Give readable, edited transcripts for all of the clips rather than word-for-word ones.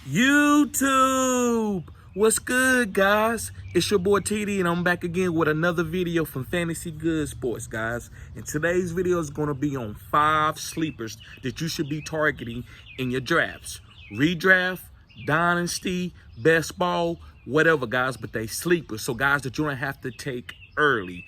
YouTube, what's good, guys? It's your boy TD, and I'm back again with another video from Fantasy Good Sports, guys. And today's video is going to be on 5 sleepers that you should be targeting in your drafts. Redraft, dynasty, best ball, whatever, guys, but they sleepers. So guys that you don't have to take early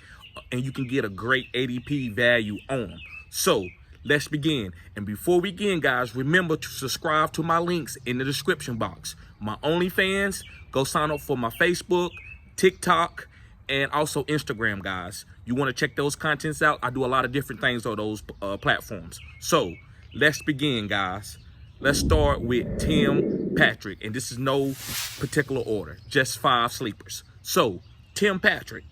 and you can get a great ADP value on. So let's begin. And before we begin, guys, remember to subscribe to my links in the description box. My OnlyFans, go sign up for my Facebook, TikTok, and also Instagram, guys. You want to check those contents out? I do a lot of different things on those platforms. So let's begin, guys. Let's start with Tim Patrick. And this is no particular order, just 5 sleepers. So Tim Patrick.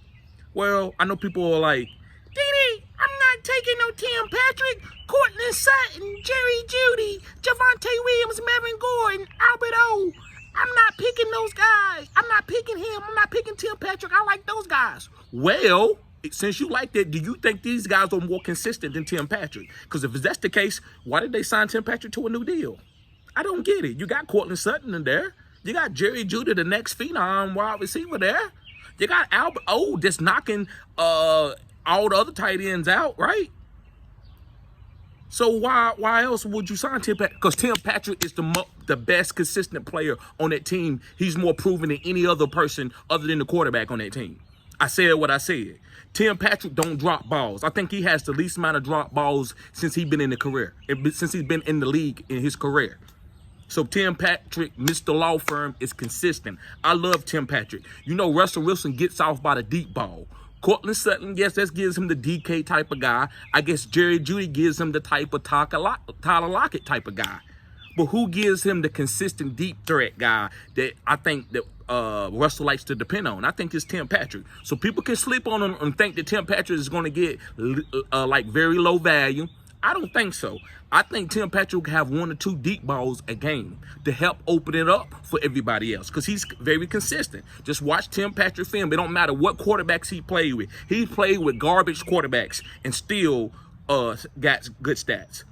Well, I know people are like, Dee, I'm not taking no Tim Patrick, Courtland Sutton, Jerry Jeudy, Javonte Williams, Melvin Gordon, Albert O. I'm not picking those guys. I'm not picking him. I'm not picking Tim Patrick. I like those guys. Well, since you like that, do you think these guys are more consistent than Tim Patrick? Because if that's the case, why did they sign Tim Patrick to a new deal? I don't get it. You got Courtland Sutton in there. You got Jerry Jeudy, the next phenom wide receiver there. You got Albert O that's knocking all the other tight ends out, right? So why else would you sign Tim Patrick? Because Tim Patrick is the best consistent player on that team. He's more proven than any other person other than the quarterback on that team. I said what I said. Tim Patrick don't drop balls. I think he has the least amount of drop balls since he's been in the career, since he's been in the league in his career. So Tim Patrick, Mr. Law Firm, is consistent. I love Tim Patrick. You know, Russell Wilson gets off by the deep ball. Courtland Sutton, yes, that gives him the DK type of guy. I guess Jerry Jeudy gives him the type of Tyler Lockett type of guy. But who gives him the consistent deep threat guy that I think that Russell likes to depend on? I think it's Tim Patrick. So people can sleep on him and think that Tim Patrick is going to get like very low value. I don't think so. I think Tim Patrick will have 1 or 2 deep balls a game to help open it up for everybody else because he's very consistent. Just watch Tim Patrick film. It don't matter what quarterbacks he played with. He played with garbage quarterbacks and still got good stats.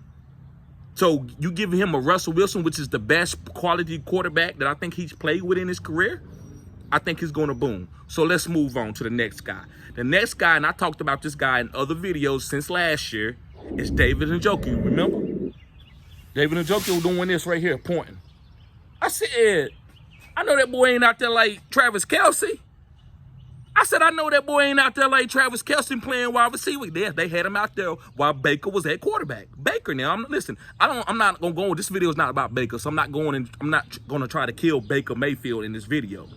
So you give him a Russell Wilson, which is the best quality quarterback that I think he's played with in his career, I think he's going to boom. So let's move on to the next guy. The next guy, and I talked about this guy in other videos since last year, is David Njoku, remember? David Njoku doing this right here, pointing. I said, I know that boy ain't out there like Travis Kelce. I said, I know that boy ain't out there like Travis Kelce playing wide receiver. They had him out there while Baker was at quarterback. Baker now, listen, I'm not gonna go, this video is not about Baker, so I'm not gonna try to kill Baker Mayfield in this video.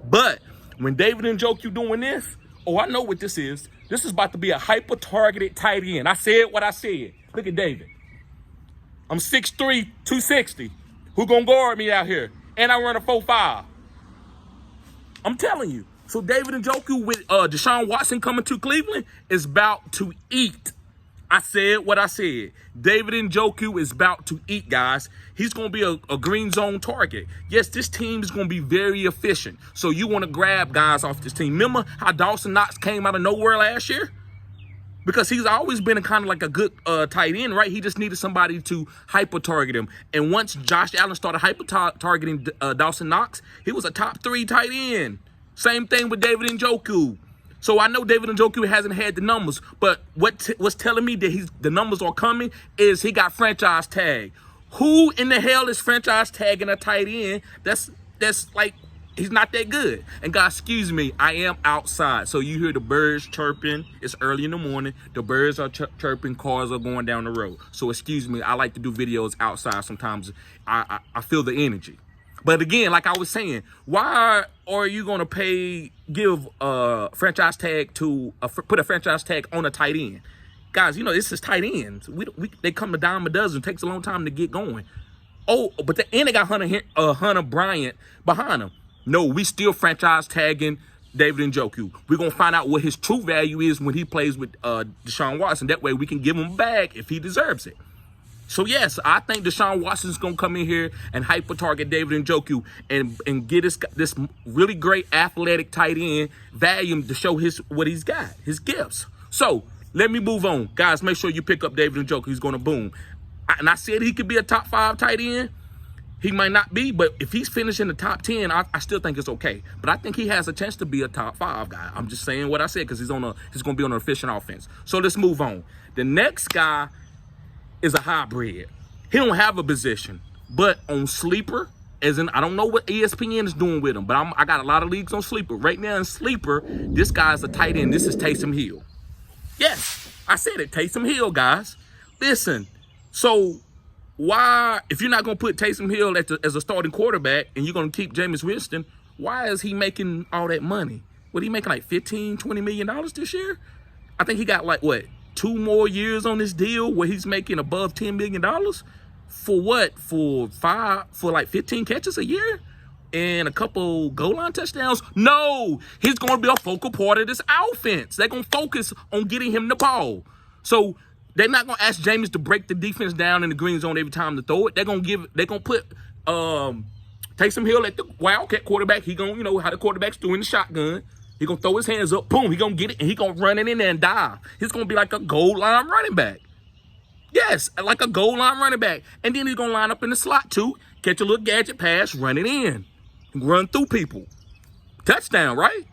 But when David Njoku doing this, oh, I know what this is. This is about to be a hyper-targeted tight end. I said what I said. Look at David. I'm 6'3", 260. Who gonna guard me out here? And I run a 4.5. I'm telling you. So David Njoku with Deshaun Watson coming to Cleveland is about to eat. I said what I said. David Njoku is about to eat, guys. He's going to be a green zone target. Yes, this team is going to be very efficient. So you want to grab guys off this team. Remember how Dawson Knox came out of nowhere last year? Because he's always been kind of like a good tight end, right? He just needed somebody to hyper-target him. And once Josh Allen started hyper-targeting Dawson Knox, he was a top 3 tight end. Same thing with David Njoku. So I know David Njoku hasn't had the numbers, but what's telling me that the numbers are coming is he got franchise tag. Who in the hell is franchise tagging a tight end? That's like, he's not that good. And guys, excuse me, I am outside. So you hear the birds chirping. It's early in the morning. The birds are chirping. Cars are going down the road. So excuse me, I like to do videos outside sometimes. I feel the energy. But again, like I was saying, why are you going to give a franchise tag put a franchise tag on a tight end? Guys, you know, this is tight ends. They come a dime a dozen. It takes a long time to get going. Oh, but they got Hunter Bryant behind him. No, we still franchise tagging David Njoku. We're going to find out what his true value is when he plays with Deshaun Watson. That way we can give him a bag if he deserves it. So, yes, I think Deshaun Watson's going to come in here and hyper-target David Njoku and get this really great athletic tight end value to show what he's got, his gifts. So, let me move on. Guys, make sure you pick up David Njoku. He's going to boom. And I said he could be a top 5 tight end. He might not be, but if he's finishing the top 10, I still think it's okay. But I think he has a chance to be a top 5 guy. I'm just saying what I said because he's going to be on an efficient offense. So let's move on. The next guy is a hybrid. He don't have a position, but on Sleeper, as in I don't know what ESPN is doing with him, but I got a lot of leagues on Sleeper. Right now in Sleeper, this guy's a tight end. This is Taysom Hill. Yes, I said it, Taysom Hill, guys. Listen, so why, if you're not going to put Taysom Hill as a starting quarterback and you're going to keep Jameis Winston, why is he making all that money? What, he making like $15-20 million this year? I think he got like, what, 2 more years on this deal where he's making above $10 million? For what? For like 15 catches a year? And a couple goal line touchdowns? No, he's going to be a focal part of this offense. They're going to focus on getting him the ball. So they're not going to ask Jameis to break the defense down in the green zone every time to throw it. They're going to put Taysom Hill at the wildcat quarterback. He going to, you know how the quarterbacks do in the shotgun. He going to throw his hands up, boom, he going to get it, and he going to run it in there and dive. He's going to be like a goal line running back. Yes, like a goal line running back. And then he's going to line up in the slot too, catch a little gadget pass, run it in, run through people. Touchdown, right?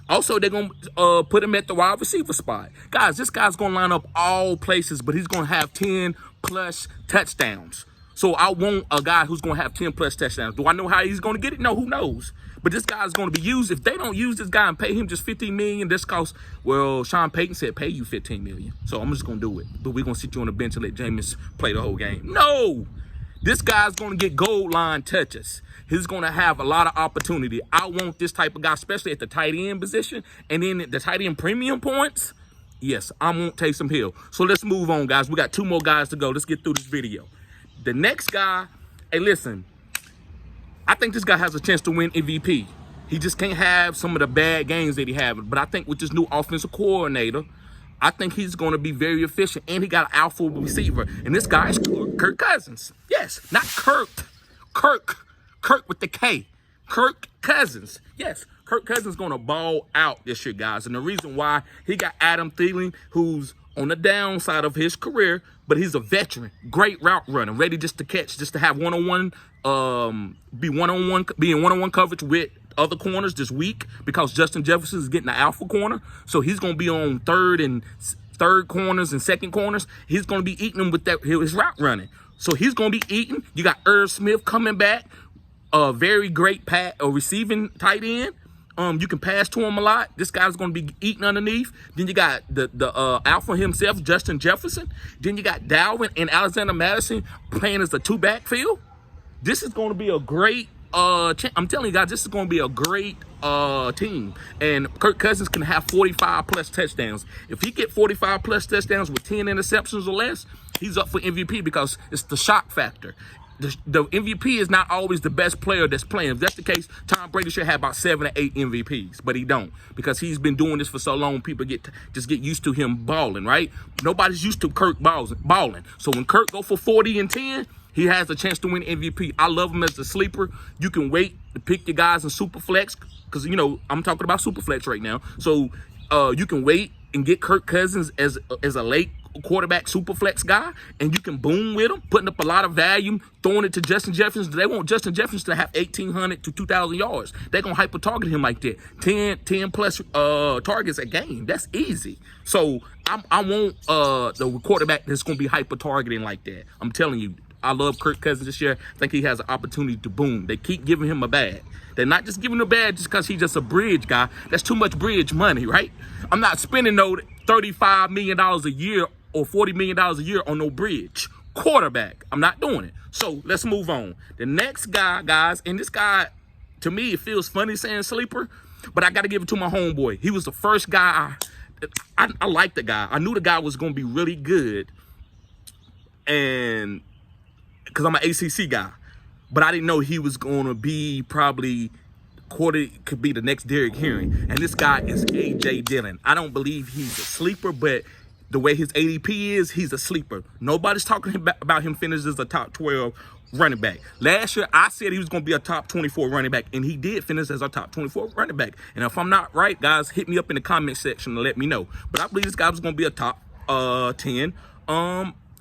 Also, they're going to put him at the wide receiver spot. Guys, this guy's going to line up all places, but he's going to have 10-plus touchdowns. So I want a guy who's going to have 10-plus touchdowns. Do I know how he's going to get it? No, who knows? But this guy's going to be used. If they don't use this guy and pay him just $15 million, this costs, well, Sean Payton said pay you $15 million. So I'm just going to do it. But we're going to sit you on the bench and let Jameis play the whole game. No! This guy's going to get goal line touches. He's going to have a lot of opportunity. I want this type of guy, especially at the tight end position. And then the tight end premium points, yes, I want Taysom Hill. So let's move on, guys. We got 2 more guys to go. Let's get through this video. The next guy, hey, listen, I think this guy has a chance to win MVP. He just can't have some of the bad games that he had. But I think with this new offensive coordinator, I think he's going to be very efficient. And he got an alpha receiver. And this guy is Kirk Cousins. Yes, not Kirk. Kirk with the K. Kirk Cousins. Yes, Kirk Cousins is going to ball out this year, guys. And the reason why, he got Adam Thielen, who's on the downside of his career, but he's a veteran, great route runner, ready just to catch, just to have be in one-on-one coverage with other corners this week because Justin Jefferson is getting the alpha corner. So he's going to be on third corners and second corners. He's going to be eating them with his route running. So he's going to be eating. You got Irv Smith coming back, a very great receiving tight end. You can pass to him a lot. This guy's going to be eating underneath. Then you got the alpha himself, Justin Jefferson. Then you got Dalvin and Alexander Madison playing as the 2 backfield. This is going to be a great I'm telling you guys, this is going to be a great team. And Kirk Cousins can have 45-plus touchdowns. If he get 45-plus touchdowns with 10 interceptions or less, he's up for MVP because it's the shock factor. The MVP is not always the best player that's playing. If that's the case, Tom Brady should have about 7 or 8 MVPs, but he don't because he's been doing this for so long. People get used to him balling, right? Nobody's used to Kirk balling. So when Kirk go for 40 and 10, he has a chance to win MVP. I love him as a sleeper. You can wait to pick your guys in Superflex because, you know, I'm talking about Superflex right now. So you can wait and get Kirk Cousins as a late quarterback Superflex guy, and you can boom with him, putting up a lot of value, throwing it to Justin Jefferson. They want Justin Jefferson to have 1,800 to 2,000 yards. They're going to hyper-target him like that. 10-plus targets a game. That's easy. So I want the quarterback that's going to be hyper-targeting like that. I'm telling you, I love Kirk Cousins this year. I think he has an opportunity to boom. They keep giving him a bag. They're not just giving him a bag just because he's just a bridge guy. That's too much bridge money, right? I'm not spending no $35 million a year or $40 million a year on no bridge quarterback. I'm not doing it. So let's move on. The next guy, guys, and this guy, to me, it feels funny saying sleeper, but I got to give it to my homeboy. He was the first guy. I liked the guy. I knew the guy was going to be really good, and because I'm an ACC guy, but I didn't know he was going to be probably could be the next Derrick Henry. And this guy is A.J. Dillon. I don't believe he's a sleeper, but the way his ADP is, he's a sleeper. Nobody's talking about him finishing as a top 12 running back. Last year, I said he was going to be a top 24 running back, and he did finish as a top 24 running back. And if I'm not right, guys, hit me up in the comment section and let me know. But I believe this guy was going to be a top 10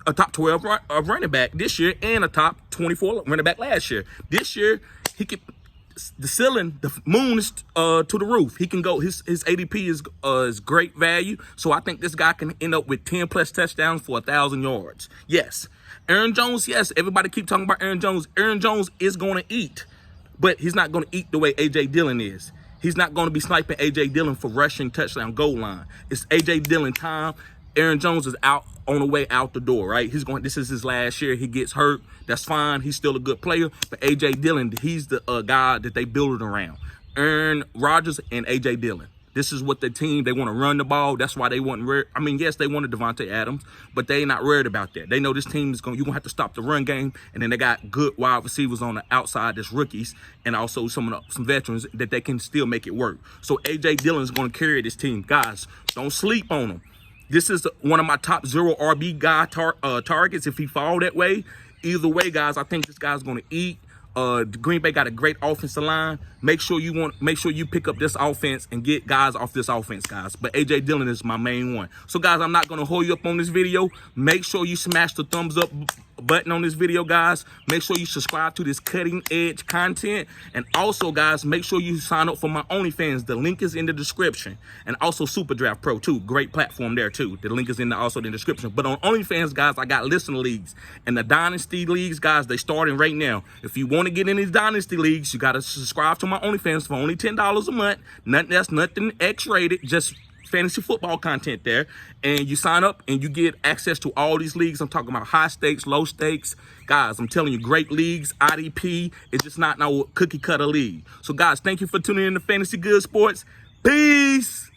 a top 12 running back this year and a top 24 running back last year. This year, he could, the ceiling, the moon is to the roof. He can go, his ADP is great value. So I think this guy can end up with 10 plus touchdowns for 1,000 yards. Yes. Aaron Jones, yes, everybody keep talking about Aaron Jones. Aaron Jones is going to eat, but he's not going to eat the way A.J. Dillon is. He's not going to be sniping A.J. Dillon for rushing touchdown goal line. It's A.J. Dillon time. Aaron Jones is out on the way out the door, right? This is his last year. He gets hurt. That's fine. He's still a good player. But A.J. Dillon, he's the guy that they build it around. Aaron Rodgers and A.J. Dillon. This is what the team, they want to run the ball. That's why they want, I mean, yes, they wanted Devontae Adams, but they not worried about that. They know this team is you're going to have to stop the run game. And then they got good wide receivers on the outside that's rookies and also some veterans that they can still make it work. So A.J. Dillon is going to carry this team. Guys, don't sleep on him. This is one of my top 0 RB guy targets if he fall that way. Either way, guys, I think this guy's going to eat. Green Bay got a great offensive line. Make sure you pick up this offense and get guys off this offense, guys. But A.J. Dillon is my main one. So, guys, I'm not going to hold you up on this video. Make sure you smash the thumbs up button on this video, guys. Make sure you subscribe to this cutting edge content. And also, guys, make sure you sign up for my OnlyFans. The link is in the description. And also Super Draft Pro, too. Great platform there, too. The link is also in the description. But on OnlyFans, guys, I got listener leagues. And the Dynasty leagues, guys, they starting right now. If you want to get in these Dynasty leagues, you got to subscribe to my OnlyFans for only $10 a month. Nothing X-rated, just fantasy football content there. And you sign up and you get access to all these leagues. I'm talking about high stakes, low stakes. Guys, I'm telling you, great leagues. ADP is just not no cookie cutter league. So, guys, thank you for tuning in to Fantasy Good Sports. Peace.